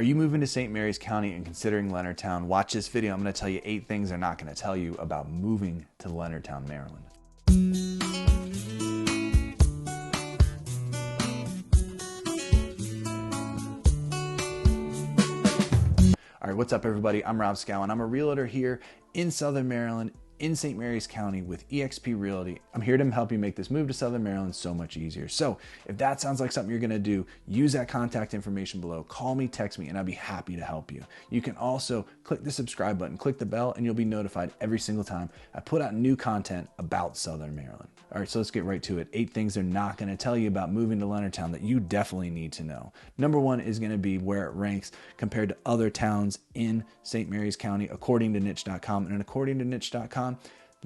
Are you moving to St. Mary's County and considering Leonardtown? Watch this video. I'm going to tell you 8 things they're not going to tell you about moving to Leonardtown, Maryland. All right, what's up everybody? I'm Rob Schou and I'm a realtor here in Southern Maryland, in St. Mary's County with EXP Realty. I'm here to help you make this move to Southern Maryland so much easier. So if that sounds like something you're gonna do, use that contact information below. Call me, text me, and I'll be happy to help you. You can also click the subscribe button, click the bell, and you'll be notified every single time I put out new content about Southern Maryland. All right, so let's get right to it. 8 things they're not gonna tell you about moving to Leonardtown that you definitely need to know. Number 1 is gonna be where it ranks compared to other towns in St. Mary's County, according to Niche.com. And according to Niche.com,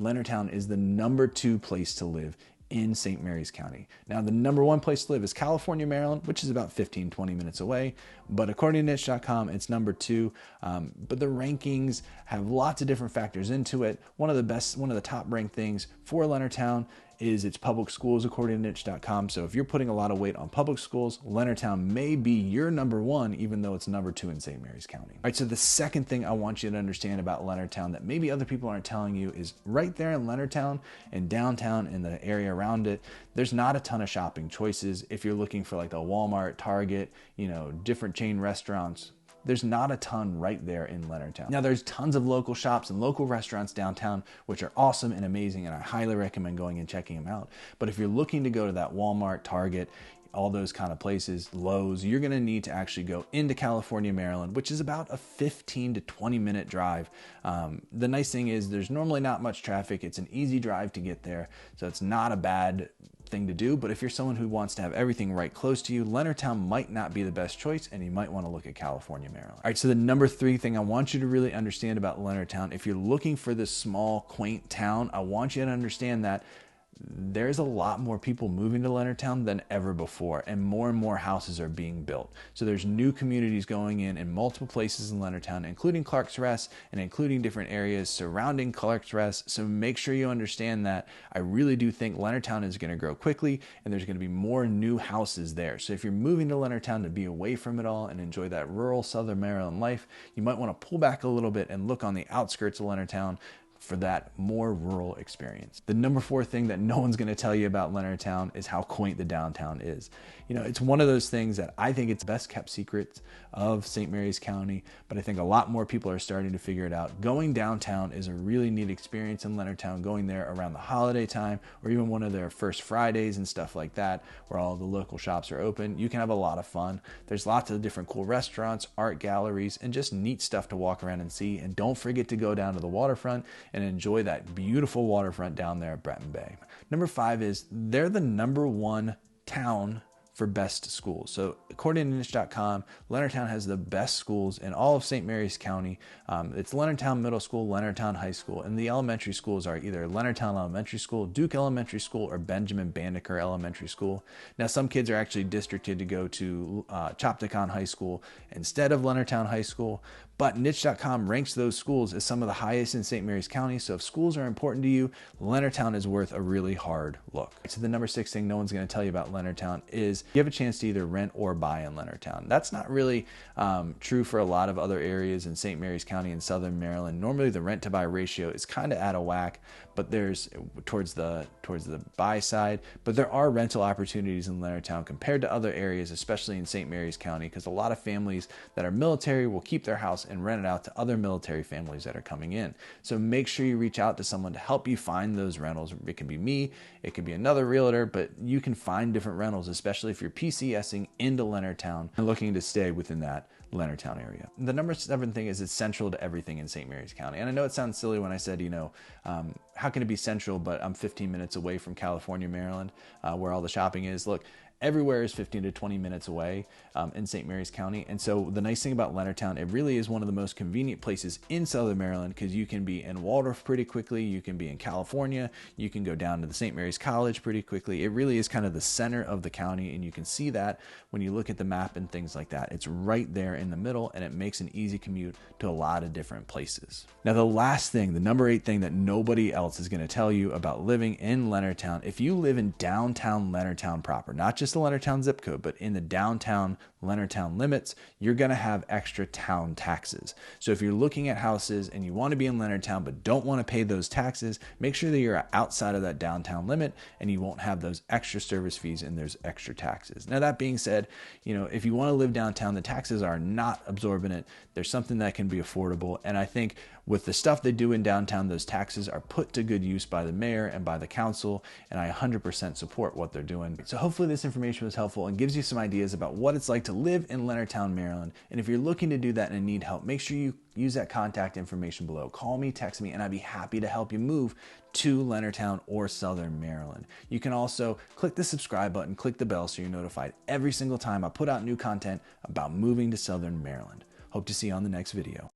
Leonardtown is the number 2 place to live in St. Mary's County. Now, the number 1 place to live is California, Maryland, which is about 15-20 minutes away. But according to Niche.com, it's number 2. But the rankings have lots of different factors into it. One of the top ranked things for Leonardtown is its public schools, according to Niche.com. So if you're putting a lot of weight on public schools, Leonardtown may be your number 1, even though it's number 2 in St. Mary's County. All right, so the second thing I want you to understand about Leonardtown that maybe other people aren't telling you is right there in Leonardtown and downtown and the area around it, there's not a ton of shopping choices. If you're looking for like a Walmart, Target, different chain restaurants, there's not a ton right there in Leonardtown. Now, there's tons of local shops and local restaurants downtown, which are awesome and amazing, and I highly recommend going and checking them out. But if you're looking to go to that Walmart, Target, all those kind of places, Lowe's, you're gonna need to actually go into California, Maryland, which is about a 15 to 20 minute drive. The nice thing is there's normally not much traffic. It's an easy drive to get there, so it's not a bad thing to do. But if you're someone who wants to have everything right close to you, Leonardtown might not be the best choice, and you might want to look at California, Maryland. All right, so the number 3 thing I want you to really understand about Leonardtown, if you're looking for this small, quaint town, I want you to understand that there's a lot more people moving to Leonardtown than ever before, and more houses are being built. So there's new communities going in multiple places in Leonardtown, including Clark's Rest and including different areas surrounding Clark's Rest. So make sure you understand that I really do think Leonardtown is going to grow quickly, and there's going to be more new houses there. So if you're moving to Leonardtown to be away from it all and enjoy that rural Southern Maryland life, you might want to pull back a little bit and look on the outskirts of Leonardtown for that more rural experience. The number 4 thing that no one's going to tell you about Leonardtown is how quaint the downtown is. It's one of those things that I think it's best kept secret of St. Mary's County, but I think a lot more people are starting to figure it out. Going downtown is a really neat experience in Leonardtown, going there around the holiday time or even one of their first Fridays and stuff like that, where all the local shops are open. You can have a lot of fun. There's lots of different cool restaurants, art galleries, and just neat stuff to walk around and see. And don't forget to go down to the waterfront and enjoy that beautiful waterfront down there at Breton Bay. Number 5 is they're the number 1 town for best schools. So according to Niche.com, Leonardtown has the best schools in all of St. Mary's County. It's Leonardtown Middle School, Leonardtown High School, and the elementary schools are either Leonardtown Elementary School, Duke Elementary School, or Benjamin Banneker Elementary School. Now, some kids are actually districted to go to Chopticon High School instead of Leonardtown High School, but Niche.com ranks those schools as some of the highest in St. Mary's County. So if schools are important to you, Leonardtown is worth a really hard look. So the number 6 thing no one's going to tell you about Leonardtown is you have a chance to either rent or buy in Leonardtown. That's not really true for a lot of other areas in St. Mary's County and Southern Maryland. Normally the rent to buy ratio is kind of out of whack, but there's towards the buy side, but there are rental opportunities in Leonardtown compared to other areas, especially in St. Mary's County, because a lot of families that are military will keep their house and rent it out to other military families that are coming in. So make sure you reach out to someone to help you find those rentals. It can be me, it could be another realtor, but you can find different rentals, especially if you're PCSing into Leonardtown and looking to stay within that Leonardtown area. The number 7 thing is it's central to everything in St. Mary's County. And I know it sounds silly when I said, how can it be central, but I'm 15 minutes away from California, Maryland, where all the shopping is. Look, everywhere is 15 to 20 minutes away in St. Mary's County. And so the nice thing about Leonardtown, it really is one of the most convenient places in Southern Maryland, because you can be in Waldorf pretty quickly. You can be in California. You can go down to the St. Mary's College pretty quickly. It really is kind of the center of the county. And you can see that when you look at the map and things like that. It's right there in the middle, and it makes an easy commute to a lot of different places. Now, the last thing, the number 8 thing that nobody else is going to tell you about living in Leonardtown, if you live in downtown Leonardtown proper, not just the Leonardtown zip code, but in the downtown Leonardtown limits, you're going to have extra town taxes. So if you're looking at houses and you want to be in Leonardtown but don't want to pay those taxes, make sure that you're outside of that downtown limit and you won't have those extra service fees and there's extra taxes. Now, that being said, if you want to live downtown, the taxes are not absorbent. There's something that can be affordable. And I think with the stuff they do in downtown, those taxes are put to good use by the mayor and by the council, and I 100% support what they're doing. So hopefully this information was helpful and gives you some ideas about what it's like to live in Leonardtown, Maryland. And if you're looking to do that and need help, make sure you use that contact information below. Call me, text me, and I'd be happy to help you move to Leonardtown or Southern Maryland. You can also click the subscribe button, click the bell so you're notified every single time I put out new content about moving to Southern Maryland. Hope to see you on the next video.